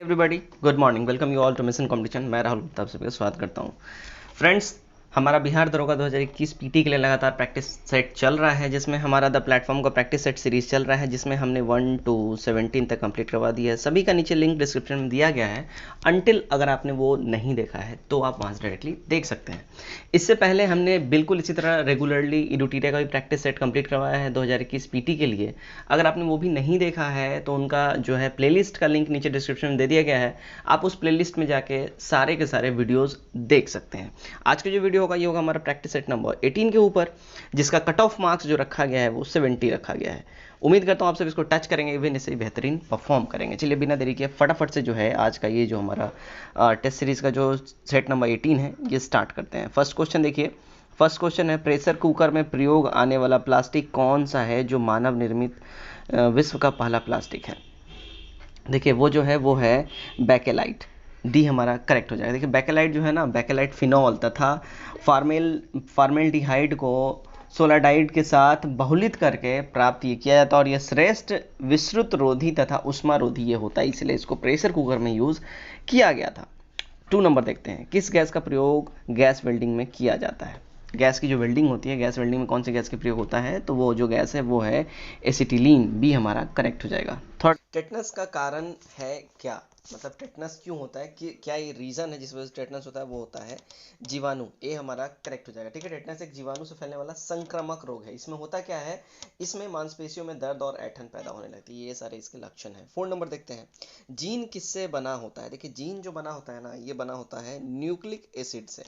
Everybody good morning, welcome you all to mission competition. मैं राहुल गुप्ता आप सभी का स्वागत करता हूँ। फ्रेंड्स, हमारा बिहार दरोगा 2021 पीटी के लिए लगातार प्रैक्टिस सेट चल रहा है, जिसमें हमारा द प्लेटफॉर्म का प्रैक्टिस सेट सीरीज चल रहा है, जिसमें हमने 1 to 17 तक कंप्लीट करवा दिया है। सभी का नीचे लिंक डिस्क्रिप्शन में दिया गया है। अनटिल अगर आपने वो नहीं देखा है तो आप वहाँ से डायरेक्टली देख सकते हैं। इससे पहले हमने बिल्कुल इसी तरह रेगुलरली इडूटीटा का भी प्रैक्टिस सेट कंप्लीट करवाया है 2021 पीटी के लिए। अगर आपने वो भी नहीं देखा है तो उनका जो है प्लेलिस्ट का लिंक नीचे डिस्क्रिप्शन में दे दिया गया है। आप उस प्लेलिस्ट में जाके सारे के सारे वीडियोस देख सकते हैं। आज का जो वीडियो होगा ये होगा हमारा प्रैक्टिस सेट नंबर 18 के ऊपर, जिसका कट ऑफ मार्क्स जो रखा गया है वो 70 रखा गया है। उम्मीद करता हूँ आप सब इसको टच करेंगे, इवन इसे बेहतरीन परफॉर्म करेंगे। चलिए बिना देरी के फटाफट से जो है आज का ये जो हमारा टेस्ट सीरीज का जो सेट नंबर 18 है ये स्टार्ट करते हैं। फर्स्ट क्वेश्चन देखिए। फर्स्ट क्वेश्चन है, प्रेशर कुकर में प्रयोग आने वाला प्लास्टिक कौन सा है जो मानव निर्मित विश्व का पहला प्लास्टिक है। देखिए वो जो है वो है बैकेलाइट। डी हमारा करेक्ट हो जाएगा। देखिए बैकेलाइट जो है ना, बैकेलाइट फिनॉल तथा फार्मेल्डिहाइड को सोलाडाइड के साथ बहुलित करके प्राप्त ये किया जाता है, और यह श्रेष्ठ विस्तृत रोधी तथा उष्मा रोधी ये होता है, इसलिए इसको प्रेशर कुकर में यूज किया गया था। 2 नंबर देखते हैं, किस गैस का प्रयोग गैस वेल्डिंग में किया जाता है। गैस की जो वेल्डिंग होती है, गैस वेल्डिंग में कौन सी गैस का प्रयोग होता है, तो वो जो गैस है वो है एसिटिलीन। बी हमारा करेक्ट हो जाएगा। थर्ड, टेटनस का कारण है क्या, मतलब टेटनस क्यों होता है, कि क्या ये रीजन है जिस वजह से टेटनस होता है, वो होता है जीवाणु। ए हमारा करेक्ट हो जाएगा। ठीक है, टेटनस एक जीवाणु से फैलने वाला संक्रामक रोग है। इसमें होता क्या है, इसमें मांसपेशियों में दर्द और ऐंठन पैदा होने लगती है, ये सारे इसके लक्षण हैं। 4 नंबर देखते हैं, जीन किससे बना होता है। देखिए जीन जो बना होता है ना, ये बना होता है न्यूक्लिक एसिड से।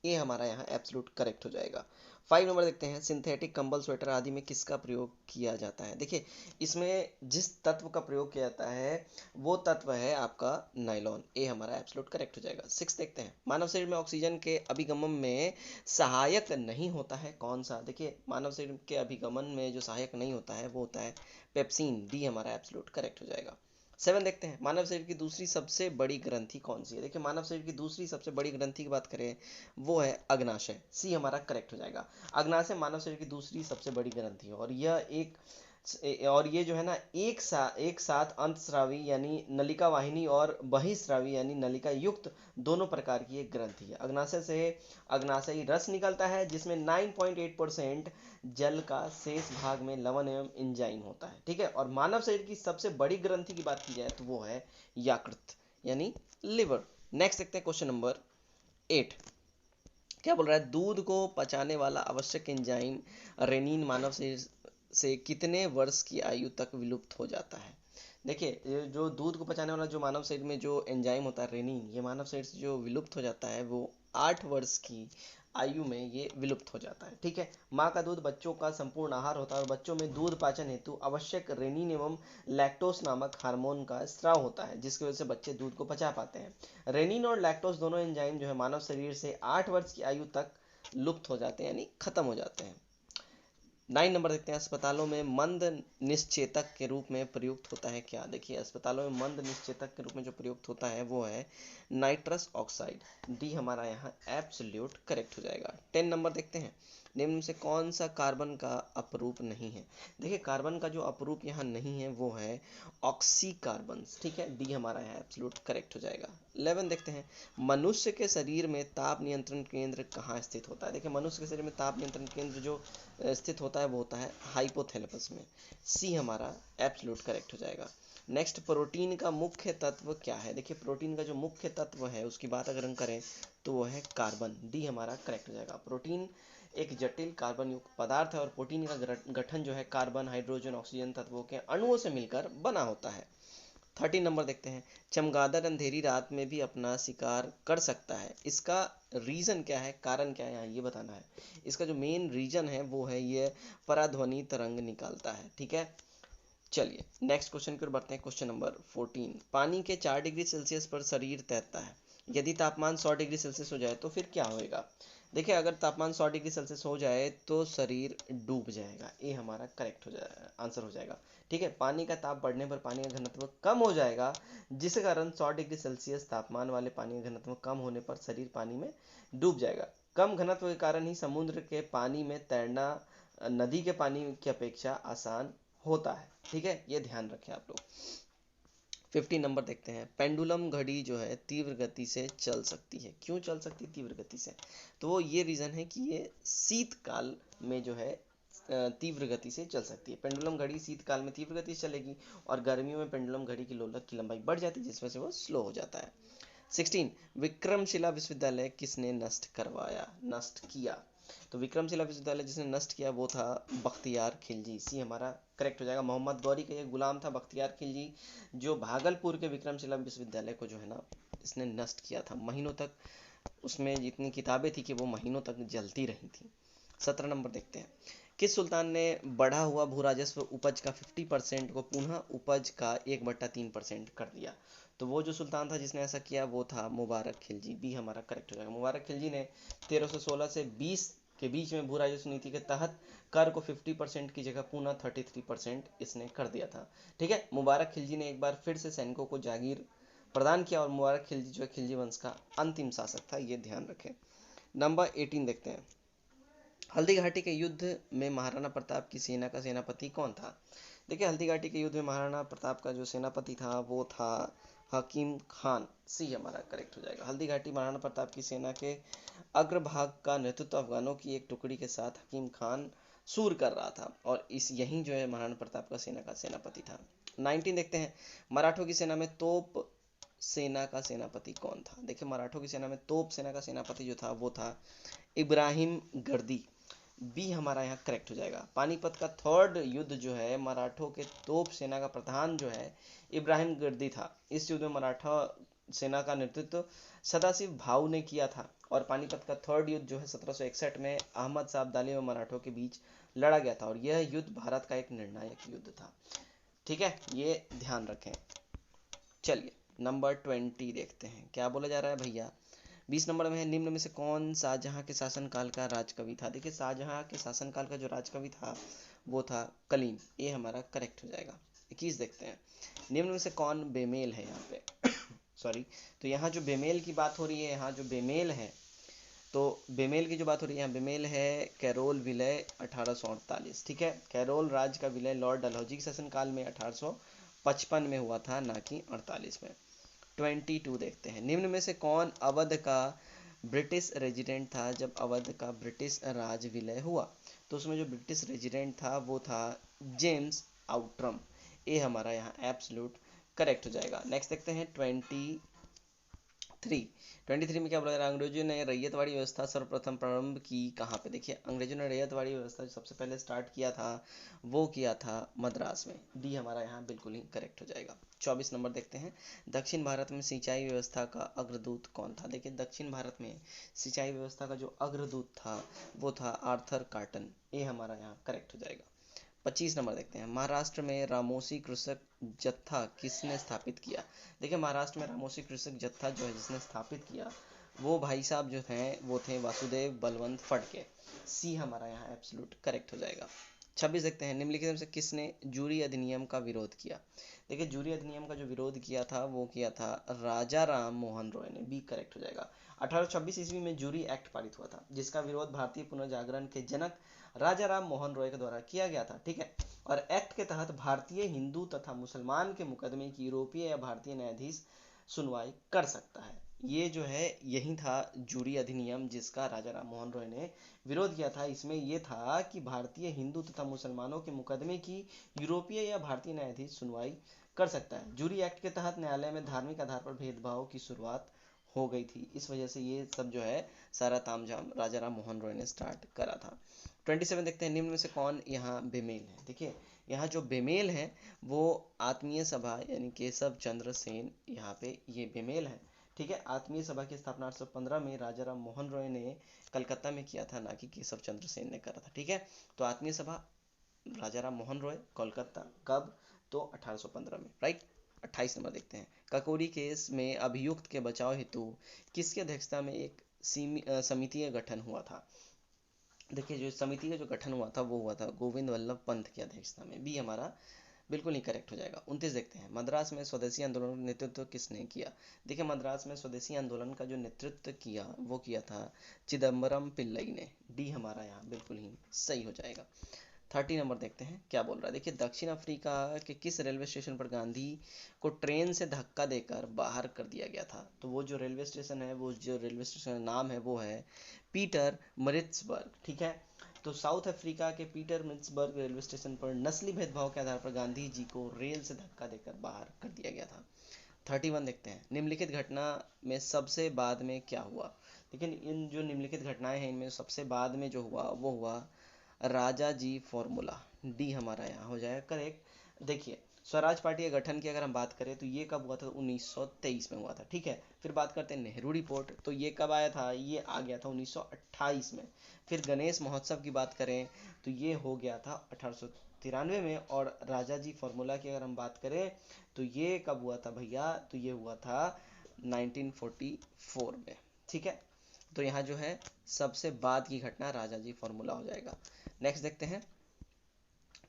ये हमारा यहाँ एब्सोल्यूट करेक्ट हो जाएगा। 5 नंबर देखते हैं, सिंथेटिक कंबल स्वेटर आदि में किसका प्रयोग किया जाता है। देखिए इसमें जिस तत्व का प्रयोग किया जाता है वो तत्व है आपका नायलॉन। ए हमारा एब्सोल्यूट करेक्ट हो जाएगा। 6 देखते हैं, मानव शरीर में ऑक्सीजन के अभिगमन में सहायक नहीं होता है कौन सा। देखिए मानव शरीर के अभिगमन में जो सहायक नहीं होता है वो होता है पेप्सिन। डी हमारा एब्सोल्यूट करेक्ट हो जाएगा। 7 देखते हैं, मानव शरीर की दूसरी सबसे बड़ी ग्रंथि कौन सी है। देखिए मानव शरीर की दूसरी सबसे बड़ी ग्रंथि की बात करें वो है अग्नाशय। सी हमारा करेक्ट हो जाएगा। अग्नाशय मानव शरीर की दूसरी सबसे बड़ी ग्रंथि है, और यह और ये जो है ना एक साथ अंतस्रावी यानी नलिका वाहिनी और बहिस्रावी यानी नलिका युक्त दोनों प्रकार की एक ग्रंथि है। अग्नाशय से अग्नाशयी रस निकलता है, जिसमें 9.8% जल का शेष भाग में लवण एवं एंजाइम होता है। ठीक है, और मानव शरीर की सबसे बड़ी ग्रंथि की बात की जाए तो वो है यकृत यानी लिवर। नेक्स्ट देखते हैं क्वेश्चन नंबर 8। क्या बोल रहा है, दूध को पचाने वाला आवश्यक एंजाइम रेनिन मानव शरीर से कितने वर्ष की आयु तक विलुप्त हो जाता है। देखिए ये जो दूध को पचाने वाला जो मानव शरीर में जो एंजाइम होता है रेनिन, ये मानव शरीर से जो विलुप्त हो जाता है वो 8 वर्ष की आयु में ये विलुप्त हो जाता है। ठीक है, माँ का दूध बच्चों का संपूर्ण आहार होता है, और बच्चों में दूध पाचन हेतु आवश्यक रेनिन एवं लैक्टोस नामक हार्मोन का स्राव होता है, जिसकी वजह से बच्चे दूध को पचा पाते हैं। रेनिन और लैक्टोस दोनों एंजाइम जो है मानव शरीर से 8 वर्ष की आयु तक लुप्त हो जाते हैं यानी खत्म हो जाते हैं। 9 नंबर देखते हैं, अस्पतालों में मंद निश्चेतक के रूप में प्रयुक्त होता है क्या। देखिए अस्पतालों में मंद निश्चेतक के रूप में जो प्रयुक्त होता है वो है नाइट्रस ऑक्साइड। डी हमारा यहाँ एब्सोल्यूट करेक्ट हो जाएगा। 10 नंबर देखते हैं, निम्न में से कौन सा कार्बन का अपरूप नहीं है। देखिए कार्बन का जो अपरूप यहाँ नहीं है वो है ऑक्सीकार्बन। ठीक है, डी हमारा यहाँ एब्सोल्यूट करेक्ट हो जाएगा। 11 देखते हैं, मनुष्य के शरीर में ताप नियंत्रण केंद्र कहाँ स्थित होता है। देखिए मनुष्य के शरीर में ताप नियंत्रण केंद्र जो स्थित होता है वो होता है हाइपोथैलेमस में। सी हमारा एब्सोल्यूट करेक्ट हो जाएगा। नेक्स्ट, प्रोटीन का मुख्य तत्व क्या है। देखिए प्रोटीन का जो मुख्य तत्व है उसकी बात अगर हम करें तो वो है कार्बन। डी हमारा करेक्ट हो जाएगा। प्रोटीन एक जटिल कार्बन युक्त पदार्थ है, और प्रोटीन का गठन जो है कार्बन हाइड्रोजन ऑक्सीजन तत्वों के अणुओं से मिलकर बना होता है। 13 नंबर देखते हैं, चमगादड़ अंधेरी रात में भी अपना शिकार कर सकता है, इसका रीजन क्या है, कारण क्या है, यहाँ ये बताना है। इसका जो मेन रीजन है वो है ये पराध्वनि तरंग निकालता है। ठीक है, चलिए नेक्स्ट क्वेश्चन की ओर बढ़ते हैं। क्वेश्चन नंबर 14, पानी के 4 डिग्री सेल्सियस पर शरीर तैरता है, यदि तापमान 100 डिग्री सेल्सियस हो जाए तो फिर क्या होएगा। देखिए अगर तापमान 100 डिग्री सेल्सियस हो जाए तो शरीर डूब जाएगा। ये हमारा करेक्ट हो जाएगा, आंसर हो जाएगा। ठीक है, पानी का ताप बढ़ने पर पानी का घनत्व कम हो जाएगा, जिस कारण 100 डिग्री सेल्सियस तापमान वाले पानी का घनत्व कम होने पर शरीर पानी में डूब जाएगा। कम घनत्व के कारण ही समुद्र के पानी में तैरना नदी के पानी की अपेक्षा आसान होता है। ठीक है, ये ध्यान रखें आप लोग। 50 नंबर देखते हैं। पेंडुलम घड़ी जो है तीव्र गति से चल सकती है। क्यों चल सकती है तीव्र गति से? तो वो ये रीज़न है कि ये शीतकाल में जो है तीव्र गति से चल सकती है। पेंडुलम घड़ी शीतकाल में तीव्र गति से चलेगी और गर्मियों में पेंडुलम घड़ी की लोलक की लंबाई बढ़ जाती है, जिसमें से वो स्लो हो जाता है। 16 विक्रमशिला विश्वविद्यालय किसने नष्ट किया? तो विक्रमशिला विश्वविद्यालय जिसने नष्ट किया वो था बख्तियार खिलजी। सी हमारा करेक्ट हो जाएगा। मोहम्मद गौरी का ये गुलाम था बख्तियार खिलजी, जो भागलपुर के विक्रमशिला विश्वविद्यालय को जो है ना इसने नष्ट किया था। महीनों तक उसमें जितनी किताबें थी कि वो महीनों तक जलती रही थी। 17 नंबर देखते हैं। किस सुल्तान ने बढ़ा हुआ भू राजस्व उपज का 50% को पुनः उपज का 1/3% कर दिया? तो वो जो सुल्तान था जिसने ऐसा किया वो था मुबारक खिलजी। बी हमारा करेक्ट हो जाएगा। मुबारक खिलजी ने 1316 से 20 के बीच में भू राजस्व नीति के तहत कर को 50% की जगह पुनः 33% इसने कर दिया था। ठीक है, मुबारक खिलजी ने एक बार फिर से सैनिकों को जागीर प्रदान किया और मुबारक खिलजी जो है खिलजी वंश का अंतिम शासक था, ये ध्यान रखें। नंबर 18 देखते हैं। हल्दी घाटी के युद्ध में महाराणा प्रताप की सेना का सेनापति कौन था? देखिए, हल्दी घाटी के युद्ध में महाराणा प्रताप का जो सेनापति था वो था हकीम खान। सी हमारा करेक्ट हो जाएगा। हल्दी घाटी महाराणा प्रताप की सेना के अग्रभाग का नेतृत्व अफगानों की एक टुकड़ी के साथ हकीम खान सूर कर रहा था और इस यही जो है महाराणा प्रताप का सेना का सेनापति था। 19 देखते हैं। मराठों की सेना में तोप सेना का सेनापति कौन था? देखिए, मराठों की सेना में तोप सेना का सेनापति जो था वो था इब्राहिम गर्दी। बी हमारा यहाँ करेक्ट हो जाएगा। पानीपत का थर्ड युद्ध जो है मराठों के तोप सेना का प्रधान जो है इब्राहिम गर्दी था। इस युद्ध में मराठा सेना का नेतृत्व सदाशिव भाऊ ने किया था और पानीपत का थर्ड युद्ध जो है 1761 में अहमद शाह अब्दाली और मराठों के बीच लड़ा गया था और यह युद्ध भारत का एक निर्णायक युद्ध था। ठीक है, ये ध्यान रखें। चलिए नंबर 20 देखते हैं, क्या बोला जा रहा है भैया। 20 नंबर में है, निम्न में से कौन शाहजहां के शासनकाल का राजकवि था? देखिए, शाहजहां के शासनकाल का जो राजकवि था वो था कलीम। ये हमारा करेक्ट हो जाएगा। 21 देखते हैं। निम्न में से कौन बेमेल है यहाँ पे सॉरी, तो यहाँ जो बेमेल की बात हो रही है, यहाँ जो बेमेल है तो बेमेल की जो बात हो रही है यहाँ बेमेल है कैरोल विलय 1848। ठीक है, कैरोल राज्य का विलय लॉर्ड डलहौजी के शासनकाल में 1855 में हुआ था, ना कि 48 में। 22 देखते हैं। निम्न में से कौन अवध का ब्रिटिश रेजिडेंट था जब अवध का ब्रिटिश राज विलय हुआ? तो उसमें जो ब्रिटिश रेजिडेंट था वो था जेम्स आउट्रम। ये हमारा यहाँ एब्सोल्यूट करेक्ट हो जाएगा। नेक्स्ट देखते हैं 23 में क्या बोला जा रहा है, अंग्रेजों ने रैयतवाड़ी व्यवस्था सर्वप्रथम प्रारंभ की कहाँ पे? देखिए, अंग्रेजों ने रैयतवाड़ी व्यवस्था जो सबसे पहले स्टार्ट किया था वो किया था मद्रास में। डी हमारा यहाँ बिल्कुल ही करेक्ट हो जाएगा। 24 नंबर देखते हैं। दक्षिण भारत में सिंचाई व्यवस्था का अग्रदूत कौन था? देखिए, दक्षिण भारत में सिंचाई व्यवस्था का जो अग्रदूत था वो था आर्थर कॉटन। ये हमारा यहाँ करेक्ट हो जाएगा। 25 नंबर देखते हैं। महाराष्ट्र में रामोसी कृषक जत्था किसने स्थापित किया? देखिए, महाराष्ट्र में रामोसी कृषक जत्था जो है जिसने स्थापित किया वो भाई साहब जो हैं वो थे वासुदेव बलवंत फड़के। सी हमारा यहाँ एब्सोल्यूट करेक्ट हो जाएगा। 26 देखते हैं। निम्नलिखित में से किसने जूरी अधिनियम का विरोध किया? देखिए, जूरी अधिनियम का जो विरोध किया था वो किया था राजा राम मोहन रॉय ने। बी करेक्ट हो जाएगा। 1826 ईस्वी में जूरी एक्ट पारित हुआ था जिसका विरोध भारतीय पुनर्जागरण के जनक राजा राम मोहन रॉय के द्वारा किया गया था। ठीक है, और एक्ट के तहत भारतीय हिंदू तथा मुसलमान के मुकदमे की यूरोपीय या भारतीय न्यायाधीश सुनवाई कर सकता है। ये जो है यही था जूरी अधिनियम जिसका राजा राम मोहन रॉय ने विरोध किया था। इसमें यह था कि भारतीय हिंदू तथा मुसलमानों के मुकदमे की यूरोपीय या भारतीय न्यायाधीश सुनवाई कर सकता है। जूरी एक्ट के तहत न्यायालय में धार्मिक आधार पर भेदभाव की शुरुआत हो गई थी। इस वजह से ये सब जो है सारा तामझाम राजा राम मोहन रॉय ने स्टार्ट करा था। 27 देखते हैं। निम्न में से कौन यहाँ बेमेल है? देखिए, यहाँ जो बेमेल है वो आत्मीय सभा यानी केशव चंद्र सेन, यहाँ पे ये बेमेल है। ठीक है, आत्मीय सभा की स्थापना 815 में राजा राम मोहन रॉय ने कलकत्ता में किया था, ना कि केशव चंद्र सेन ने करा था। ठीक है, तो आत्मीय सभा राजा राम मोहन रॉय, कोलकाता, कब? तो 1815 में, राइट। 28 नंबर देखते हैं। ककोरी केस में अभियुक्त के बचाव हेतु किसकी अध्यक्षता में एक समिति का गठन हुआ था? देखिए, जो समिति का जो गठन हुआ था वो हुआ था गोविंद वल्लभ पंत की अध्यक्षता में। बी हमारा बिल्कुल ही करेक्ट हो जाएगा। 29 देखते हैं। मद्रास में स्वदेशी आंदोलन का नेतृत्व किसने किया? देखिए, मद्रास में स्वदेशी आंदोलन का जो नेतृत्व किया वो किया था चिदम्बरम पिल्लई ने। डी हमारा यहाँ बिल्कुल ही सही हो जाएगा। 30 नंबर देखते हैं क्या बोल रहा है। देखिए, दक्षिण अफ्रीका के किस रेलवे स्टेशन पर गांधी को ट्रेन से धक्का देकर बाहर कर दिया गया था? तो वो जो रेलवे स्टेशन है, वो जो रेलवे स्टेशन का नाम है वो है पीटर मरिट्सबर्ग। ठीक है, तो साउथ अफ्रीका के पीटर मरिट्सबर्ग रेलवे स्टेशन पर नस्ली भेदभाव के आधार पर गांधी जी को रेल से धक्का देकर बाहर कर दिया गया था। 31 देखते हैं, निम्नलिखित घटना में सबसे बाद में क्या हुआ? लेकिन इन जो निम्नलिखित घटनाएं हैं, इनमें सबसे बाद में जो हुआ वो हुआ राजा जी फॉर्मूला। डी हमारा यहाँ हो जाएगा करेक्ट। देखिए, स्वराज पार्टी के गठन की अगर हम बात करें तो ये कब हुआ था? 1923 में हुआ था। ठीक है, फिर बात करते हैं नेहरू रिपोर्ट, तो ये कब आया था? ये आ गया था 1928 में। फिर गणेश महोत्सव की बात करें तो ये हो गया था 1893 में। और राजा जी फॉर्मूला की अगर हम बात करें तो ये कब हुआ था भैया? तो ये हुआ था 1944 में। ठीक है, तो यहाँ जो है सबसे बाद की घटना राजा जी फॉर्मूला हो जाएगा। नेक्स्ट देखते हैं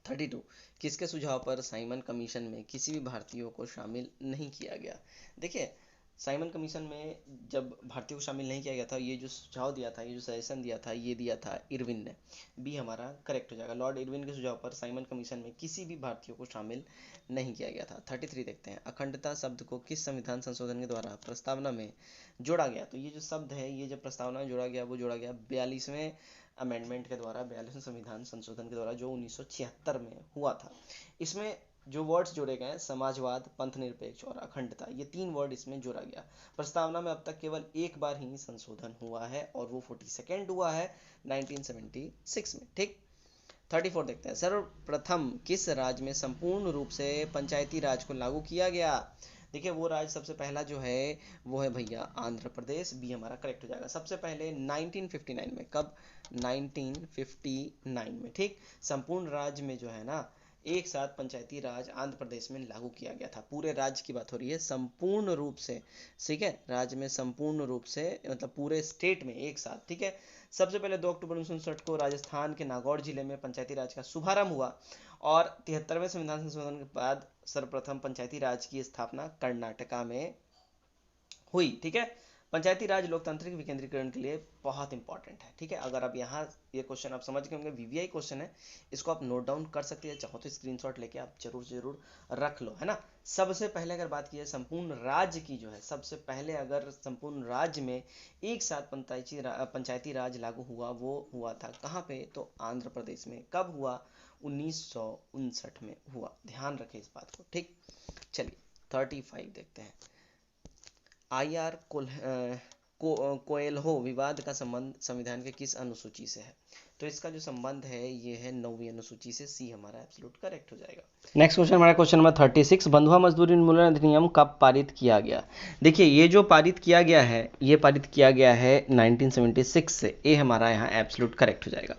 32, किसके सुझाव पर साइमन कमीशन में किसी भी भारतीयों को शामिल नहीं किया गया? देखिए, साइमन कमीशन में जब भारतीयों को शामिल नहीं किया गया था, ये जो सुझाव दिया था, ये जो सजेशन दिया था, ये दिया था इरविन ने। बी हमारा करेक्ट हो जाएगा। लॉर्ड इरविन के सुझाव पर साइमन कमीशन में किसी भी भारतीयों को शामिल नहीं किया गया था। 33 देखते हैं, अखंडता शब्द को किस संविधान संशोधन के द्वारा प्रस्तावना में जोड़ा गया? तो ये जो शब्द है, ये जब प्रस्तावना में जोड़ा गया, वो जोड़ा गया 42वें अमेंडमेंट के द्वारा, 42वें संविधान संशोधन के द्वारा, जो 1976 में हुआ था। इसमें जो वर्ड्स जोड़े गए, समाजवाद, पंथ निरपेक्ष और अखंडता, ये 3 वर्ड इसमें जोड़ा गया। प्रस्तावना में अब तक केवल एक बार ही संशोधन हुआ है और वो 42nd हुआ है 1976 में। ठीक, 34 देखते हैं, सर्वप्रथम किस राज्य में संपूर्ण रूप से पंचायती राज को लागू किया गया? देखिए, वो राज्य सबसे पहला जो है वो है भैया आंध्र प्रदेश। बी हमारा करेक्ट हो जाएगा। सबसे पहले 1959 में, कब? 1959 में। ठीक, संपूर्ण राज्य में जो है ना एक साथ पंचायती राज आंध्र प्रदेश में लागू किया गया था। पूरे राज्य की बात हो रही है, संपूर्ण रूप से। ठीक है, राज्य में संपूर्ण रूप से मतलब पूरे स्टेट में एक साथ। ठीक है, सबसे पहले 2 अक्टूबर 1959 को राजस्थान के नागौर जिले में पंचायती राज का शुभारंभ हुआ और 73वें संविधान संशोधन के बाद सर्वप्रथम पंचायती राज की स्थापना कर्नाटका में हुई। ठीक है, पंचायती राज लोकतांत्रिक विकेंद्रीकरण के लिए बहुत इंपॉर्टेंट है। ठीक है, अगर आप यहाँ ये क्वेश्चन आप समझ गए होंगे, वीवीआई क्वेश्चन है, इसको आप नोट डाउन कर सकते हैं, चाहो तो स्क्रीनशॉट लेके आप जरूर रख लो, है ना। सबसे पहले अगर बात की है संपूर्ण राज्य की, जो है सबसे पहले अगर संपूर्ण राज्य में एक साथ पंचायती राज लागू हुआ, वो हुआ था कहाँ पे? तो आंध्र प्रदेश में। कब हुआ? 1959 में हुआ। ध्यान रखें इस बात को। ठीक, चलिए 35 देखते हैं, IR कोएल्हो विवाद का संबंध संविधान के किस अनुसूची से है? तो इसका जो संबंध है ये है 9वीं अनुसूची से। सी हमारा एब्सोल्यूट करेक्ट हो जाएगा। नेक्स्ट क्वेश्चन हमारा क्वेश्चन नंबर 36, बंधुआ मजदूरी उन्मूलन अधिनियम कब पारित किया गया? देखिए, ये जो पारित किया गया है, ये पारित किया गया है 1976 से। ए हमारा यहाँ एब्सोल्यूट करेक्ट हो जाएगा।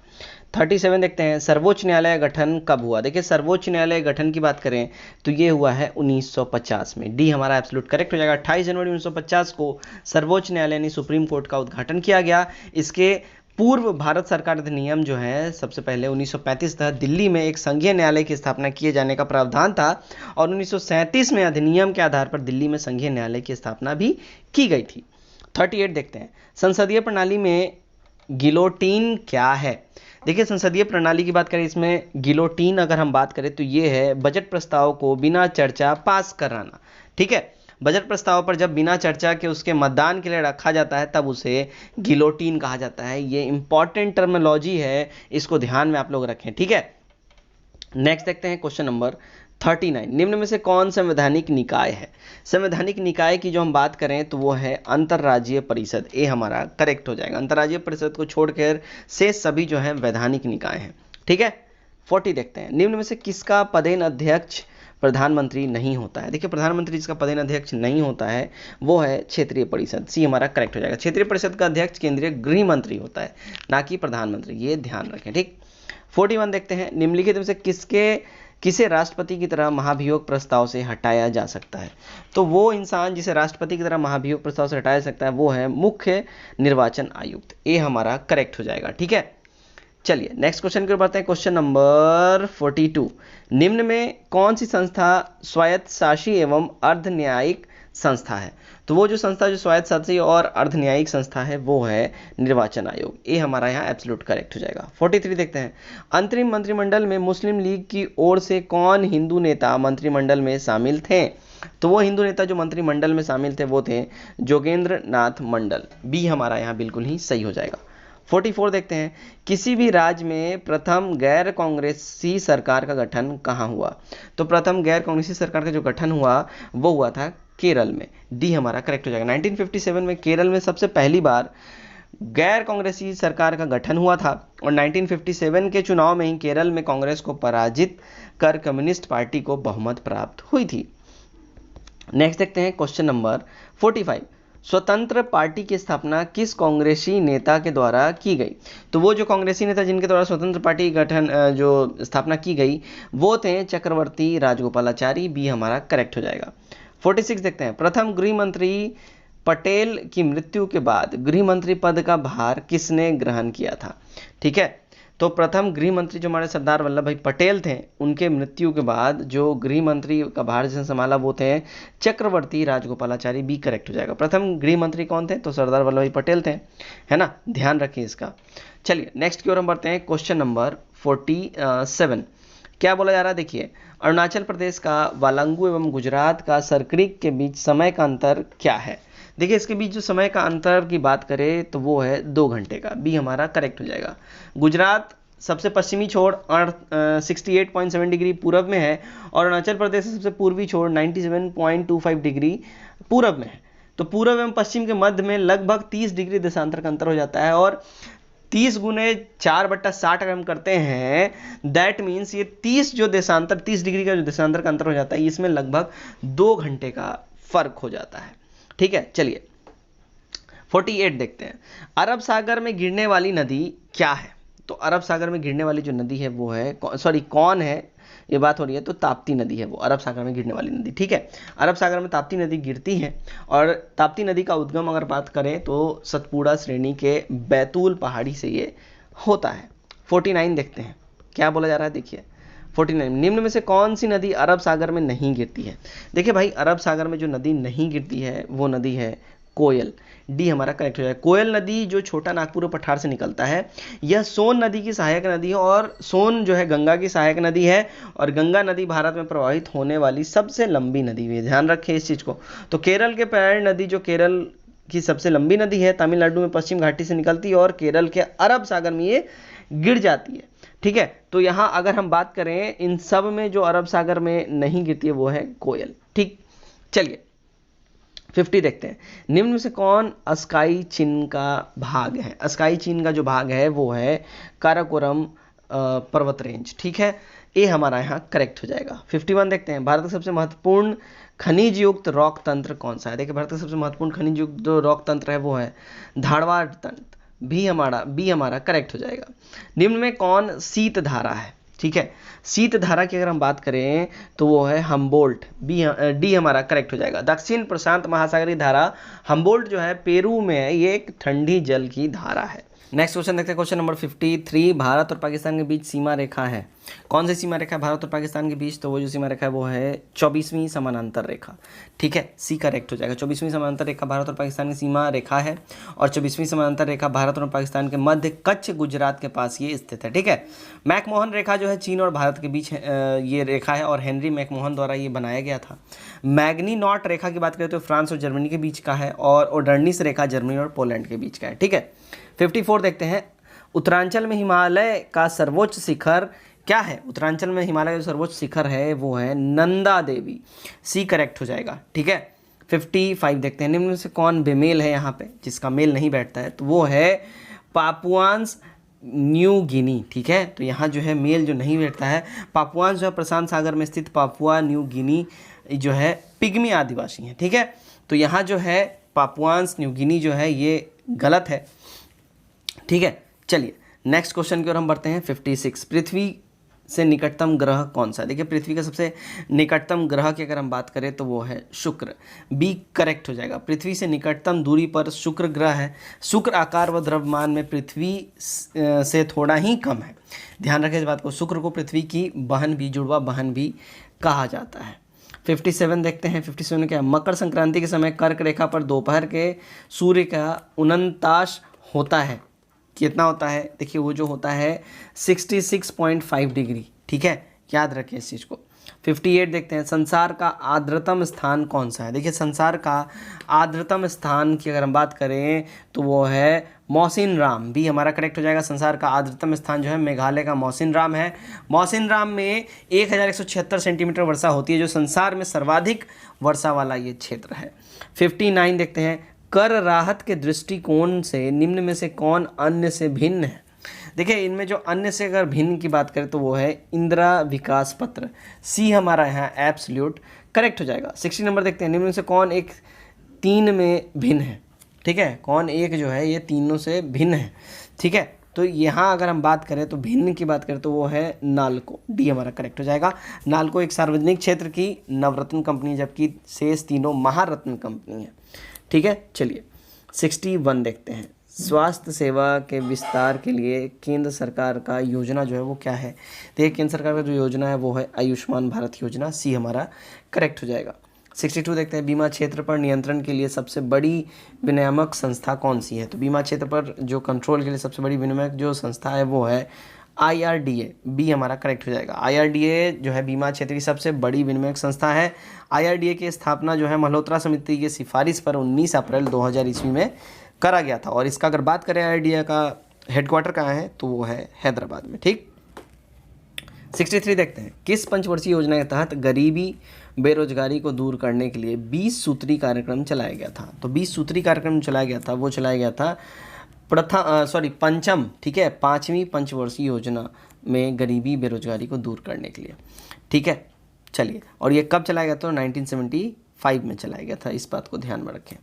37 देखते हैं, सर्वोच्च न्यायालय गठन कब हुआ? देखिए, सर्वोच्च न्यायालय गठन की बात करें तो ये हुआ है 1950 में। डी हमारा एब्सोल्यूट करेक्ट हो जाएगा। 28 जनवरी 1950 को सर्वोच्च न्यायालय यानी सुप्रीम कोर्ट का उद्घाटन किया गया। इसके पूर्व भारत सरकार अधिनियम जो है सबसे पहले 1935 तक दिल्ली में एक संघीय न्यायालय की स्थापना किए जाने का प्रावधान था और 1937 में अधिनियम के आधार पर दिल्ली में संघीय न्यायालय की स्थापना भी की गई थी। 38 देखते हैं, संसदीय प्रणाली में गिलोटीन क्या है? देखिए, संसदीय प्रणाली की बात करें, इसमें गिलोटीन अगर हम बात करें तो ये है बजट प्रस्ताव को बिना चर्चा पास कराना। ठीक है, बजट प्रस्ताव पर जब बिना चर्चा के उसके मतदान के लिए रखा जाता है तब उसे गिलोटीन कहा जाता है। ये इंपॉर्टेंट टर्मिनोलॉजी है, इसको ध्यान में आप लोग रखें। ठीक है, नेक्स्ट देखते हैं क्वेश्चन नंबर 39, निम्न में से कौन संवैधानिक निकाय है? संवैधानिक निकाय की जो हम बात करें तो वो है अंतर्राज्यीय परिषद। ए हमारा करेक्ट हो जाएगा। अंतर्राज्यीय परिषद को छोड़कर से सभी जो है वैधानिक निकाय हैं। ठीक है, 40 देखते हैं, निम्न में से किसका पदेन अध्यक्ष प्रधानमंत्री नहीं होता है? देखिए, प्रधानमंत्री जिसका पदेन अध्यक्ष नहीं होता है वो है क्षेत्रीय परिषद। सी हमारा करेक्ट हो जाएगा। क्षेत्रीय परिषद का अध्यक्ष केंद्रीय गृह मंत्री होता है, ना कि प्रधानमंत्री, ये ध्यान रखें। ठीक, 41 देखते हैं, निम्नलिखित में से किसे राष्ट्रपति की तरह महाभियोग प्रस्ताव से हटाया जा सकता है? तो वो इंसान जिसे राष्ट्रपति की तरह महाभियोग प्रस्ताव से हटाया जा सकता है वो है मुख्य निर्वाचन आयुक्त। ए हमारा करेक्ट हो जाएगा। ठीक है, चलिए नेक्स्ट क्वेश्चन की ओर बढ़ते हैं। क्वेश्चन नंबर 42, निम्न में कौन सी संस्था स्वायत्तशासी एवं अर्ध न्यायिक संस्था है। तो वो जो संस्था जो स्वायत्त शासी और अर्ध न्यायिक संस्था है वो है निर्वाचन आयोग। ये हमारा यहाँ एब्सोल्यूट करेक्ट हो जाएगा। 43 देखते हैं, अंतरिम मंत्रिमंडल में मुस्लिम लीग की ओर से कौन हिंदू नेता मंत्रिमंडल में शामिल थे? तो वो हिंदू नेता जो मंत्रिमंडल में शामिल थे वो थे जोगेंद्र नाथ मंडल। बी हमारा यहाँ बिल्कुल ही सही हो जाएगा। 44 देखते हैं, किसी भी राज्य में प्रथम गैर कांग्रेसी सरकार का गठन कहाँ हुआ? तो प्रथम गैर कांग्रेसी सरकार का जो गठन हुआ वो हुआ था केरल में। डी हमारा करेक्ट हो जाएगा। 1957 में केरल में सबसे पहली बार गैर कांग्रेसी सरकार का गठन हुआ था और 1957 के चुनाव में ही केरल में कांग्रेस को पराजित कर कम्युनिस्ट पार्टी को बहुमत प्राप्त हुई थी। नेक्स्ट देखते हैं क्वेश्चन नंबर 45, स्वतंत्र पार्टी की स्थापना किस कांग्रेसी नेता के द्वारा की गई? तो वो जो कांग्रेसी नेता जिनके द्वारा स्वतंत्र पार्टी गठन जो स्थापना की गई वो थे चक्रवर्ती राजगोपालाचारी। बी हमारा करेक्ट हो जाएगा। 46 देखते हैं, प्रथम गृह मंत्री पटेल की मृत्यु के बाद गृह मंत्री पद का भार किसने ग्रहण किया था? ठीक है, तो प्रथम गृह मंत्री जो हमारे सरदार वल्लभ भाई पटेल थे उनके मृत्यु के बाद जो गृह मंत्री का भार जिसने संभाला वो थे चक्रवर्ती राजगोपालाचारी। बी करेक्ट हो जाएगा। प्रथम गृह मंत्री कौन थे? तो सरदार वल्लभ भाई पटेल थे, है ना, ध्यान रखिए इसका। चलिए नेक्स्ट की ओर हम बढ़ते हैं। क्वेश्चन नंबर 47 क्या बोला जा रहा है? देखिए, अरुणाचल प्रदेश का वालंगू एवं गुजरात का सरक्रिक के बीच समय का अंतर क्या है? देखिए इसके बीच जो समय का अंतर की बात करें तो वो है 2 घंटे का। बी हमारा करेक्ट हो जाएगा। गुजरात सबसे पश्चिमी छोर 68.7 डिग्री पूरब में है और अरुणाचल प्रदेश सबसे पूर्वी छोर 97.25 डिग्री पूरब में है। तो पूरब एवं पश्चिम के मध्य में लगभग 30 डिग्री देशांतर का अंतर हो जाता है और 30 गुने 4/60 अगर हम करते हैं दैट मीन्स ये 30 डिग्री का जो देशांतर का अंतर हो जाता है इसमें लगभग 2 घंटे का फर्क हो जाता है। ठीक है, चलिए 48 देखते हैं, अरब सागर में गिरने वाली नदी क्या है? तो अरब सागर में गिरने वाली जो नदी है वो है कौन है, ये बात हो रही है तो ताप्ती नदी है वो अरब सागर में गिरने वाली नदी। ठीक है, अरब सागर में ताप्ती नदी गिरती है और ताप्ती नदी का उद्गम अगर बात करें तो सतपुड़ा श्रेणी के बैतूल पहाड़ी से ये होता है। 49 देखते हैं क्या बोला जा रहा है। देखिए 49, निम्न में से कौन सी नदी अरब सागर में नहीं गिरती है? देखिए भाई, अरब सागर में जो नदी नहीं गिरती है वो नदी है कोयल। डी हमारा करेक्ट हो जाएगा। कोयल नदी जो छोटा नागपुर और पठार से निकलता है यह सोन नदी की सहायक नदी है और सोन जो है गंगा की सहायक नदी है और गंगा नदी भारत में प्रवाहित होने वाली सबसे लंबी नदी है। ध्यान रखें इस चीज को। तो केरल के पैर नदी जो केरल की सबसे लंबी नदी है तमिलनाडु में पश्चिम घाटी से निकलती है और केरल के अरब सागर में ये गिर जाती है। ठीक है, तो यहां अगर हम बात करें इन सब में जो अरब सागर में नहीं गिरती है वो है कोयल। ठीक, चलिए 50 देखते हैं, निम्न में से कौन अस्काई चिन्ह का भाग है? अस्काई चिन्ह का जो भाग है वो है काराकोरम पर्वत रेंज। ठीक है, ये हमारा यहाँ करेक्ट हो जाएगा। 51 देखते हैं, भारत का सबसे महत्वपूर्ण खनिज युक्त रॉक तंत्र कौन सा है? देखिए भारत का सबसे महत्वपूर्ण खनिज युक्त जो रॉक तंत्र है वो है धारवाड़ तंत्र। बी हमारा करेक्ट हो जाएगा। निम्न में कौन शीत धारा है? ठीक है, शीत धारा की अगर हम बात करें तो वो है हम्बोल्ट। डी हमारा करेक्ट हो जाएगा। दक्षिण प्रशांत महासागरीय धारा हम्बोल्ट जो है पेरू में है, ये एक ठंडी जल की धारा है। नेक्स्ट क्वेश्चन देखते हैं, क्वेश्चन नंबर 53, भारत और पाकिस्तान के बीच सीमा रेखा है। कौन सी सीमा रेखा है भारत और पाकिस्तान के बीच? तो वो जो सीमा रेखा है वो है 24वीं समानांतर रेखा। ठीक है, सी करेक्ट हो जाएगा। 24वीं समानांतर रेखा भारत और पाकिस्तान की सीमा रेखा है और 24वीं समानांतर रेखा भारत और पाकिस्तान के मध्य कच्छ गुजरात के पास ये स्थित है। ठीक है, मैकमोहन रेखा जो है चीन और भारत के बीच ये रेखा है और हेनरी मैकमोहन द्वारा ये बनाया गया था। मैग्नी नॉट रेखा की बात करें तो फ्रांस और जर्मनी के बीच का है और ओडर्निस रेखा जर्मनी और पोलैंड के बीच का है। ठीक है, 54 देखते हैं, उत्तरांचल में हिमालय का सर्वोच्च शिखर क्या है? उत्तरांचल में हिमालय का सर्वोच्च शिखर है वो है नंदा देवी। सी करेक्ट हो जाएगा। ठीक है, 55 देखते हैं, निम्न में से कौन बेमेल है यहाँ पे जिसका मेल नहीं बैठता है? तो वो है पापुआंस न्यू गिनी। ठीक है, तो यहाँ जो है मेल जो नहीं बैठता है, पापुआंस जो है प्रशांत सागर में स्थित पापुआ न्यू गिनी जो है पिग्मी आदिवासी हैं। ठीक है, तो यहाँ जो है पापुआंस न्यू गिनी जो है ये गलत है। ठीक है, चलिए नेक्स्ट क्वेश्चन की ओर हम बढ़ते हैं। 56, पृथ्वी से निकटतम ग्रह कौन सा है? देखिए पृथ्वी का सबसे निकटतम ग्रह की अगर हम बात करें तो वो है शुक्र। बी करेक्ट हो जाएगा। पृथ्वी से निकटतम दूरी पर शुक्र ग्रह है। शुक्र आकार व द्रव्यमान में पृथ्वी से थोड़ा ही कम है। ध्यान रखें इस बात को। शुक्र को पृथ्वी की बहन भी, जुड़वा बहन भी कहा जाता है। 57 देखते हैं। 57 क्या है? मकर संक्रांति के समय कर्क रेखा पर दोपहर के सूर्य का उनताश होता है। कितना होता है? देखिए वो जो होता है 66.5 डिग्री, ठीक है, याद रखिए इस चीज़ को। 58 देखते हैं, संसार का आर्द्रतम स्थान कौन सा है? देखिए संसार का आर्द्रतम स्थान की अगर हम बात करें तो वो है मौसिनराम, भी हमारा करेक्ट हो जाएगा। संसार का आर्द्रतम स्थान जो है मेघालय का मौसिनराम है। मौसिनराम में 1176 सेंटीमीटर वर्षा होती है, जो संसार में सर्वाधिक वर्षा वाला ये क्षेत्र है। 59 देखते हैं, कर राहत के दृष्टिकोण से निम्न में से कौन अन्य से भिन्न है? देखिए इनमें जो अन्य से अगर भिन्न की बात करें तो वो है इंदिरा विकास पत्र, सी हमारा यहाँ एब्सोल्यूट करेक्ट हो जाएगा। 60 नंबर देखते हैं, निम्न में से कौन एक तीन में भिन्न है? ठीक है, कौन एक जो है ये तीनों से भिन्न है, ठीक है। तो यहाँ अगर हम बात करें तो भिन्न की बात करें तो वो है नाल्को, डी हमारा करेक्ट हो जाएगा। नाल्को एक सार्वजनिक क्षेत्र की नवरत्न कंपनी, जबकि शेष तीनों महारत्न कंपनी है, ठीक है। चलिए 61 देखते हैं, स्वास्थ्य सेवा के विस्तार के लिए केंद्र सरकार का योजना जो है वो क्या है? देखिए केंद्र सरकार का जो योजना है वो है आयुष्मान भारत योजना, सी हमारा करेक्ट हो जाएगा। 62 देखते हैं, बीमा क्षेत्र पर नियंत्रण के लिए सबसे बड़ी विनियामक संस्था कौन सी है? तो बीमा क्षेत्र पर जो कंट्रोल के लिए सबसे बड़ी विनियामक जो संस्था है वो है IRDA, बी हमारा करेक्ट हो जाएगा। IRDA जो है बीमा क्षेत्र की सबसे बड़ी विनियामक संस्था है। IRDA की स्थापना जो है मल्होत्रा समिति की सिफारिश पर 19 अप्रैल 2000 ईस्वी में करा गया था। और इसका अगर बात करें IRDA का हेडक्वार्टर कहाँ है तो वो है हैदराबाद में, ठीक। 63 देखते हैं, किस पंचवर्षीय योजना के तहत गरीबी बेरोजगारी को दूर करने के लिए 20 सूत्री कार्यक्रम चलाया गया था? तो 20 सूत्री कार्यक्रम चलाया गया था, वो चलाया गया था पंचम, ठीक है, 5वीं पंचवर्षीय योजना में गरीबी बेरोजगारी को दूर करने के लिए, ठीक है। चलिए, और ये कब चलाया गया था? 1975 में चलाया गया था, इस बात को ध्यान में रखें।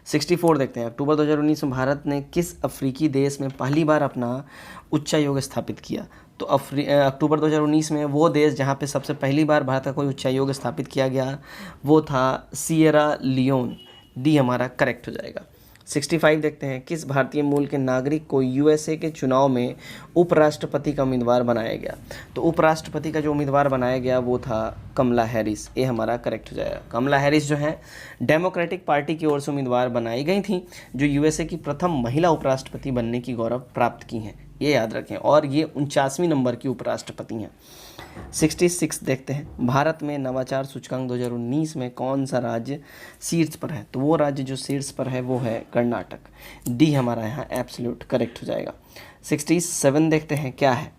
64 देखते हैं, अक्टूबर 2019 में भारत ने किस अफ्रीकी देश में पहली बार अपना उच्चायोग स्थापित किया? तो अक्टूबर 2019 में वो देश जहाँ पे सबसे पहली बार भारत का कोई उच्चायोग स्थापित किया गया वो था सिएरा लियोन, डी हमारा करेक्ट हो जाएगा। 65 देखते हैं, किस भारतीय मूल के नागरिक को USA के चुनाव में उपराष्ट्रपति का उम्मीदवार बनाया गया? तो उपराष्ट्रपति का जो उम्मीदवार बनाया गया वो था कमला हैरिस, ये हमारा करेक्ट हो जाएगा। कमला हैरिस जो है डेमोक्रेटिक पार्टी की ओर से उम्मीदवार बनाई गई थी, जो USA की प्रथम महिला उपराष्ट्रपति बनने की गौरव प्राप्त की हैं, ये याद रखें, और ये 49वीं नंबर की उपराष्ट्रपति हैं। 66 देखते हैं, भारत में नवाचार सूचकांक 2019 में कौन सा राज्य शीर्ष पर है? तो वो राज्य जो शीर्ष पर है वो है कर्नाटक, डी हमारा यहाँ एब्सोल्यूट करेक्ट हो जाएगा। 67 देखते हैं, क्या है?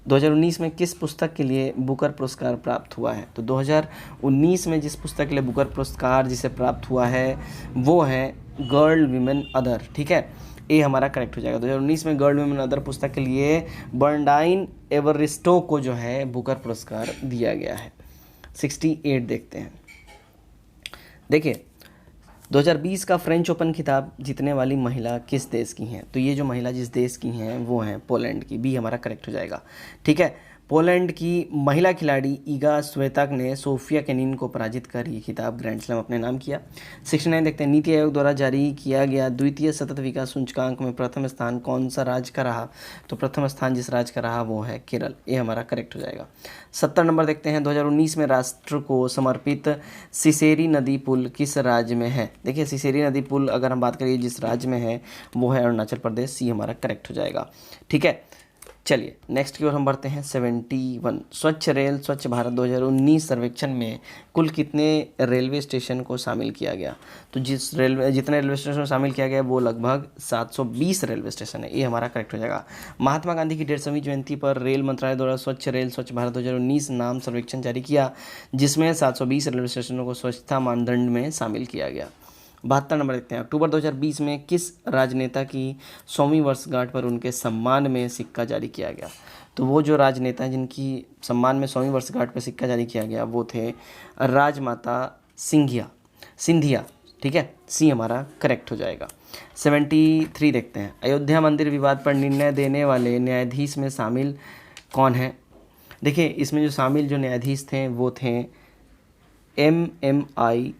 2019 में किस पुस्तक के लिए बुकर पुरस्कार प्राप्त हुआ है? तो 2019 में जिस पुस्तक के लिए बुकर पुरस्कार जिसे प्राप्त हुआ है वो है गर्ल विमेन अदर, ठीक है, ये हमारा करेक्ट हो जाएगा। 2019 में गर्ल विमेन अदर पुस्तक के लिए बर्नार्डिनो एवरिस्टो को जो है बुकर पुरस्कार दिया गया है। 68 देखते हैं, देखिए 2020 का फ्रेंच ओपन खिताब जीतने वाली महिला किस देश की हैं? तो ये जो महिला जिस देश की हैं वो हैं पोलैंड की, बी हमारा करेक्ट हो जाएगा, ठीक है। पोलैंड की महिला खिलाड़ी ईगा स्वेताक ने सोफिया केनिन को पराजित कर ये खिताब ग्रैंड स्लैम अपने नाम किया। 69 देखते हैं, नीति आयोग द्वारा जारी किया गया द्वितीय सतत विकास सूचकांक में प्रथम स्थान कौन सा राज्य का रहा? तो प्रथम स्थान जिस राज्य का रहा वो है केरल, ये हमारा करेक्ट हो जाएगा। 70 नंबर देखते हैं, 2019 में राष्ट्र को समर्पित सिसेरी नदी पुल किस राज्य में है? देखिए सिसेरी नदी पुल अगर हम बात करें जिस राज्य में है वो है अरुणाचल प्रदेश, सी हमारा करेक्ट हो जाएगा, ठीक है। चलिए नेक्स्ट की ओर हम बढ़ते हैं। 71 स्वच्छ रेल स्वच्छ भारत 2019 सर्वेक्षण में कुल कितने रेलवे स्टेशन को शामिल किया गया? तो जितने रेलवे स्टेशन को शामिल किया गया वो लगभग 720 रेलवे स्टेशन है, ये हमारा करेक्ट हो जाएगा। महात्मा गांधी की 150वीं जयंती पर रेल मंत्रालय द्वारा स्वच्छ रेल स्वच्छ भारत 2019 नाम सर्वेक्षण जारी किया, जिसमें 720 रेलवे स्टेशनों को स्वच्छता मानदंड में शामिल किया गया। 72 नंबर देखते हैं, अक्टूबर 2020 में किस राजनेता की 100वीं वर्षगांठ पर उनके सम्मान में सिक्का जारी किया गया? तो वो जो राजनेता हैं जिनकी सम्मान में 100वीं वर्षगांठ पर सिक्का जारी किया गया वो थे राजमाता सिंधिया, ठीक है, सी हमारा करेक्ट हो जाएगा। 73 देखते हैं, अयोध्या मंदिर विवाद पर निर्णय देने वाले न्यायाधीश में शामिल कौन है? देखिए इसमें जो शामिल जो न्यायाधीश थे वो थे MMI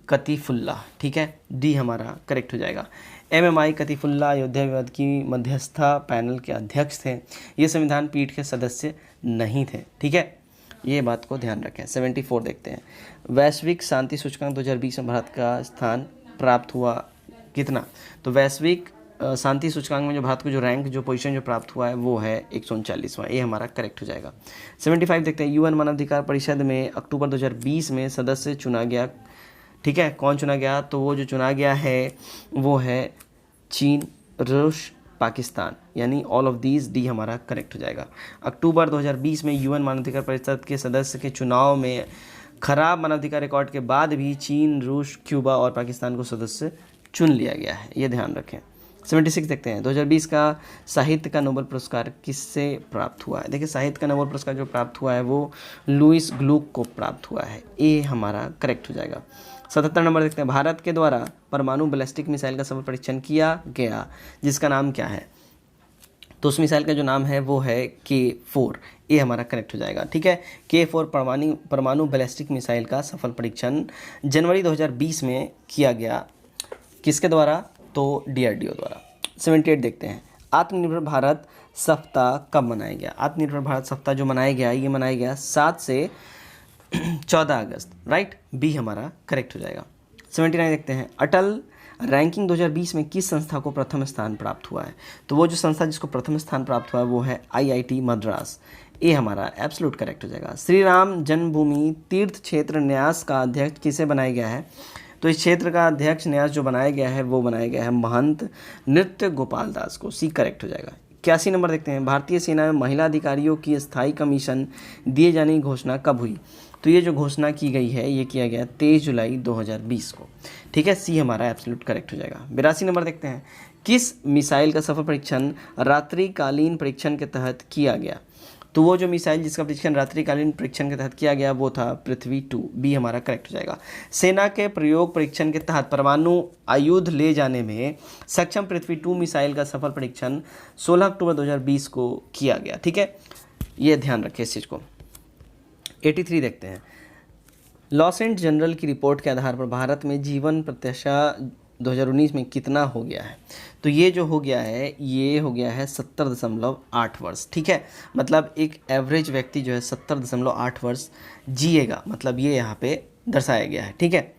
कतीफुल्ला, ठीक है, डी हमारा करेक्ट हो जाएगा। MMI कतीफुल्ला अयोध्या विवाद की मध्यस्थता पैनल के अध्यक्ष थे, ये संविधान पीठ के सदस्य नहीं थे, ठीक है, ये बात को ध्यान रखें। 74 देखते हैं, वैश्विक शांति सूचकांक 2020 में भारत का स्थान प्राप्त हुआ कितना? तो वैश्विक शांति सूचकांक में जो भारत को जो रैंक जो पोजीशन जो प्राप्त हुआ है वो है 139वां। ये हमारा करेक्ट हो जाएगा। 75 देखते हैं, यूएन मानवाधिकार परिषद में अक्टूबर 2020 में सदस्य चुना गया। ठीक है, कौन चुना गया? तो वो जो चुना गया है वो है चीन, रूस, पाकिस्तान, यानी ऑल ऑफ दीज। डी हमारा करेक्ट हो जाएगा। अक्टूबर 2020 में यूएन मानवाधिकार परिषद के सदस्य के चुनाव में खराब मानवाधिकार रिकॉर्ड के बाद भी चीन, रूस, क्यूबा और पाकिस्तान को सदस्य चुन लिया गया है, ये ध्यान रखें। 76 देखते हैं, 2020 का साहित्य का नोबेल पुरस्कार किससे प्राप्त हुआ है? देखिए, साहित्य का नोबेल पुरस्कार जो प्राप्त हुआ है वो लुईस ग्लुक को प्राप्त हुआ है। ये हमारा करेक्ट हो जाएगा। 77 नंबर देखते हैं, भारत के द्वारा परमाणु बैलिस्टिक मिसाइल का सफल परीक्षण किया गया, जिसका नाम क्या है? तो उस मिसाइल का जो नाम है वो है K4। ये हमारा करेक्ट हो जाएगा। ठीक है, K4 परमाणु बैलिस्टिक मिसाइल का सफल परीक्षण जनवरी 2020 में किया गया। किसके द्वारा? तो DRDO द्वारा। 78 देखते हैं, आत्मनिर्भर भारत सप्ताह कब मनाया गया? आत्मनिर्भर भारत सप्ताह जो मनाया गया, ये मनाया गया 7 से 14 अगस्त। राइट, बी हमारा करेक्ट हो जाएगा। 79 देखते हैं, अटल रैंकिंग 2020 में किस संस्था को प्रथम स्थान प्राप्त हुआ है? तो वो जो संस्था जिसको प्रथम स्थान प्राप्त हुआ है वो है IIT मद्रास। ये हमारा एब्सोल्यूट करेक्ट हो जाएगा। श्री राम जन्मभूमि तीर्थ क्षेत्र न्यास का अध्यक्ष किसे बनाया गया है? तो इस क्षेत्र का अध्यक्ष न्यास जो बनाया गया है वो बनाया गया है महंत नृत्य गोपाल दास को। सी करेक्ट हो जाएगा। 81 नंबर देखते हैं, भारतीय सेना में महिला अधिकारियों की स्थायी कमीशन दिए जाने की घोषणा कब हुई? तो ये जो घोषणा की गई है ये किया गया 23 जुलाई 2020 को। ठीक है, सी हमारा एब्सोल्यूट करेक्ट हो जाएगा। 82 नंबर देखते हैं, किस मिसाइल का सफल परीक्षण रात्रिकालीन परीक्षण के तहत किया गया? तो वो जो मिसाइल जिसका परीक्षण रात्रिकालीन परीक्षण के तहत किया गया वो था पृथ्वी 2। बी हमारा करेक्ट हो जाएगा। सेना के प्रयोग परीक्षण के तहत परमाणु आयुध ले जाने में सक्षम पृथ्वी 2 मिसाइल का सफल परीक्षण 16 अक्टूबर 2020 को किया गया। ठीक है, ये ध्यान रखें इस चीज़ को। 83 देखते हैं, लॉस एंड जनरल की रिपोर्ट के आधार पर भारत में जीवन प्रत्याशा 2019 में कितना हो गया है? तो ये जो हो गया है ये हो गया है 70.8 वर्ष। ठीक है, मतलब एक एवरेज व्यक्ति जो है 70.8 वर्ष जिएगा, मतलब ये यहाँ पे दर्शाया गया है। ठीक है,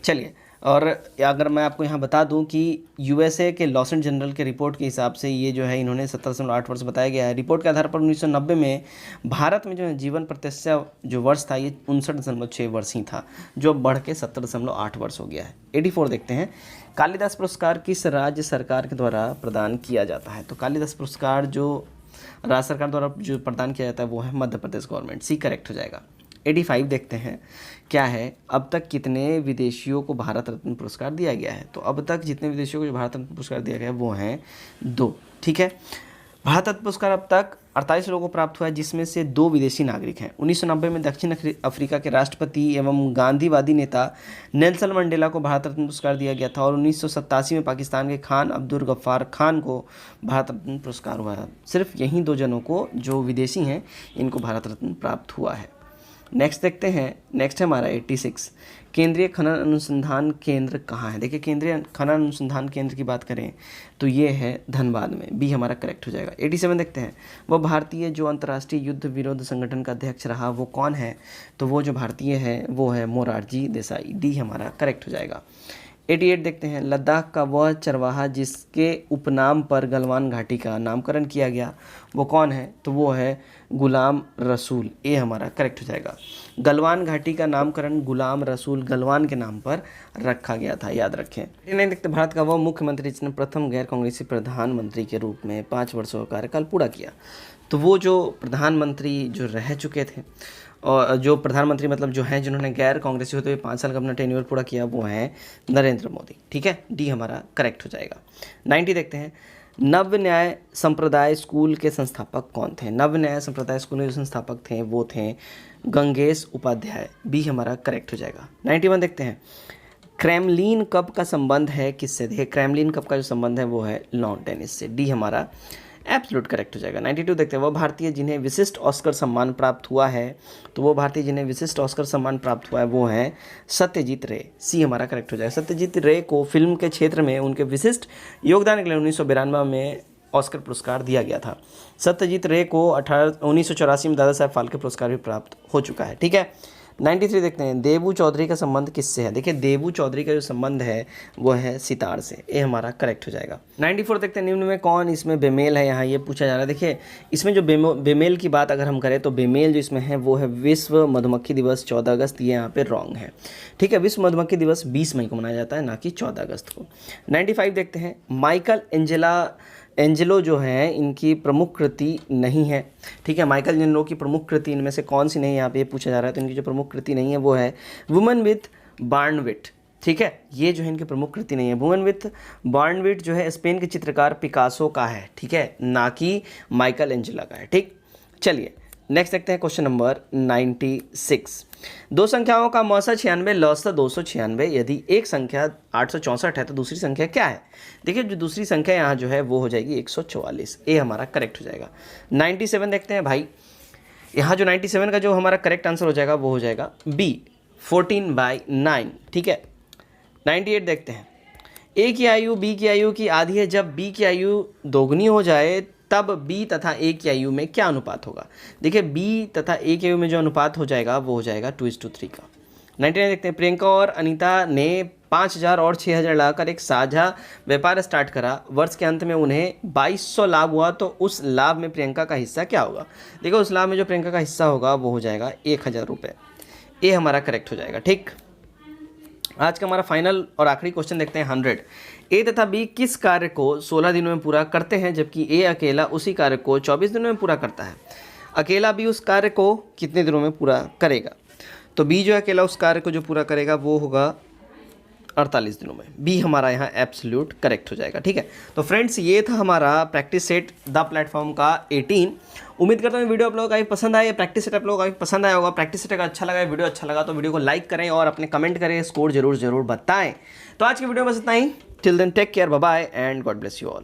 चलिए, और अगर मैं आपको यहाँ बता दूँ कि USA के लॉस एंड जनरल के रिपोर्ट के हिसाब से ये जो है इन्होंने 70.8 वर्ष बताया गया है। रिपोर्ट के आधार पर 1990 में भारत में जो है जीवन प्रत्याशा जो वर्ष था ये 59.6 वर्ष ही था, जो बढ़ के 70.8 वर्ष हो गया है। 84 देखते हैं, कालिदास पुरस्कार किस राज्य सरकार के द्वारा प्रदान किया जाता है? तो कालिदास पुरस्कार जो राज्य सरकार द्वारा जो प्रदान किया जाता है वो है Madhya Pradesh government. C correct हो जाएगा। 85 देखते हैं, क्या है, अब तक कितने विदेशियों को भारत रत्न पुरस्कार दिया गया है? तो अब तक जितने विदेशियों को जो भारत रत्न पुरस्कार दिया गया है वो हैं 2। ठीक है, भारत रत्न पुरस्कार अब तक 48 लोगों को प्राप्त हुआ है, जिसमें से 2 विदेशी नागरिक हैं। 1990 में दक्षिण अफ्रीका के राष्ट्रपति एवं गांधीवादी नेता नेल्सन मंडेला को भारत रत्न पुरस्कार दिया गया था, और 1987 में पाकिस्तान के खान अब्दुल गफ्फार खान को भारत रत्न पुरस्कार हुआ है। सिर्फ यही 2 जनों को जो विदेशी हैं इनको भारत रत्न प्राप्त हुआ है। नेक्स्ट देखते हैं, नेक्स्ट है हमारा 86, केंद्रीय खनन अनुसंधान केंद्र कहाँ है? देखिए, केंद्रीय खनन अनुसंधान केंद्र की बात करें तो ये है धनबाद में। बी हमारा करेक्ट हो जाएगा। 87 देखते हैं, वह भारतीय जो अंतर्राष्ट्रीय युद्ध विरोध संगठन का अध्यक्ष रहा वो कौन है? तो वो जो भारतीय है वो है मोरारजी देसाई। डी हमारा करेक्ट हो जाएगा। 88 देखते हैं, लद्दाख का वह चरवाहा जिसके उपनाम पर गलवान घाटी का नामकरण किया गया वो कौन है? तो वो है गुलाम रसूल। ये हमारा करेक्ट हो जाएगा। गलवान घाटी का नामकरण गुलाम रसूल गलवान के नाम पर रखा गया था, याद रखें। नहीं देखते, भारत का वह मुख्यमंत्री जिसने प्रथम गैर कांग्रेसी प्रधानमंत्री के रूप में 5 वर्षों का कार्यकाल पूरा किया। तो वो जो प्रधानमंत्री जो रह चुके थे, और जो प्रधानमंत्री मतलब जो हैं जिन्होंने गैर कांग्रेसी होते हुए 5 साल का अपना टेन्योर पूरा किया वो हैं नरेंद्र मोदी। ठीक है, डी हमारा करेक्ट हो जाएगा। 90 देखते हैं, नव न्याय संप्रदाय स्कूल के संस्थापक कौन थे? नव न्याय संप्रदाय स्कूल के जो संस्थापक थे वो थे गंगेश उपाध्याय। बी हमारा करेक्ट हो जाएगा। 91 देखते हैं, क्रेमलिन कप का संबंध है किससे? देखिए, क्रेमलिन कप का जो संबंध है वो है लॉन टेनिस से। डी हमारा एब्सोल्यूट करेक्ट हो जाएगा। 92 देखते हैं, वह भारतीय जिन्हें विशिष्ट ऑस्कर सम्मान प्राप्त हुआ है। तो वो भारतीय जिन्हें विशिष्ट ऑस्कर सम्मान प्राप्त हुआ है वो हैं सत्यजीत रे। सी हमारा करेक्ट हो जाएगा। सत्यजीत रे को फिल्म के क्षेत्र में उनके विशिष्ट योगदान के लिए 1992 में ऑस्कर पुरस्कार दिया गया था। सत्यजीत रे को 1984 में दादा साहब फाल्के पुरस्कार भी प्राप्त हो चुका है। ठीक है, 93 देखते हैं, देबू चौधरी का संबंध किससे है? देखिए देबू चौधरी का जो संबंध है वो है सितार से, ये हमारा करेक्ट हो जाएगा। 94 देखते हैं, निम्न में कौन इसमें बेमेल है? यहाँ ये पूछा जा रहा है। देखिए इसमें जो बेमेल की बात अगर हम करें तो बेमेल जो इसमें है वो है विश्व मधुमक्खी दिवस 14 अगस्त, ये यहाँ पे रॉन्ग है। ठीक है, विश्व मधुमक्खी दिवस 20 मई को मनाया जाता है, ना कि 14 अगस्त को। 95 देखते हैं, माइकल एंजेलो जो है इनकी प्रमुख कृति नहीं है। ठीक है, माइकल एंजेलो की प्रमुख कृति इनमें से कौन सी नहीं है, यहाँ पे ये पूछा जा रहा है। तो इनकी जो प्रमुख कृति नहीं है वो है वुमन विथ बार्नविट। ठीक है, ये जो है इनकी प्रमुख कृति नहीं है। वुमन विथ बार्नविट जो है स्पेन के चित्रकार पिकासो का है, ठीक है, ना कि माइकल एंजेलो का है। ठीक, चलिए नेक्स्ट देखते हैं क्वेश्चन नंबर 96। दो संख्याओं का मौसा 96, लौसा 296, यदि एक संख्या 864 है तो दूसरी संख्या क्या है? देखिए जो दूसरी संख्या यहाँ जो है वो हो जाएगी 144, ये हमारा करेक्ट हो जाएगा। 97 देखते हैं भाई, यहाँ जो 97 का जो हमारा करेक्ट आंसर हो जाएगा वो हो जाएगा बी 14/9। ठीक है, 98 देखते हैं, ए की आयु बी की आयु की आधी है, जब बी की आयु दोगुनी हो जाए तब बी तथा ए की आयु में क्या अनुपात होगा? देखिए बी तथा ए की आयु में जो अनुपात हो जाएगा वो हो जाएगा 2:3 का। 99 देखते हैं, प्रियंका और अनीता ने 5000 और 6000 लगाकर एक साझा व्यापार स्टार्ट करा, वर्ष के अंत में उन्हें 2200 लाभ हुआ, तो उस लाभ में प्रियंका का हिस्सा क्या होगा? देखो उस लाभ में जो प्रियंका का हिस्सा होगा वो हो जाएगा 1000 रुपये, ये हमारा करेक्ट हो जाएगा। ठीक, आज का हमारा फाइनल और आखिरी क्वेश्चन देखते हैं 100। ए तथा बी किस कार्य को 16 दिनों में पूरा करते हैं, जबकि ए अकेला उसी कार्य को 24 दिनों में पूरा करता है? अकेला बी उस कार्य को कितने दिनों में पूरा करेगा? तो बी जो अकेला उस कार्य को जो पूरा करेगा वो होगा 48 दिनों में। बी हमारा यहाँ एब्सोल्यूट करेक्ट हो जाएगा। ठीक है, तो फ्रेंड्स ये था हमारा प्रैक्टिस सेट द प्लेटफॉर्म का 18। उम्मीद करता हूँ वीडियो आप लोगों को काफ़ी पसंद आया, प्रैक्टिस सेट आप लोगों को काफ़ी पसंद आया होगा। प्रैक्टिस सेट अगर अच्छा लगा, वीडियो अच्छा लगा तो वीडियो को लाइक करें और अपने कमेंट करें, स्कोर जरूर बताएं। तो आज की वीडियो में बस इतना ही। Till then take care, bye bye and God bless you all.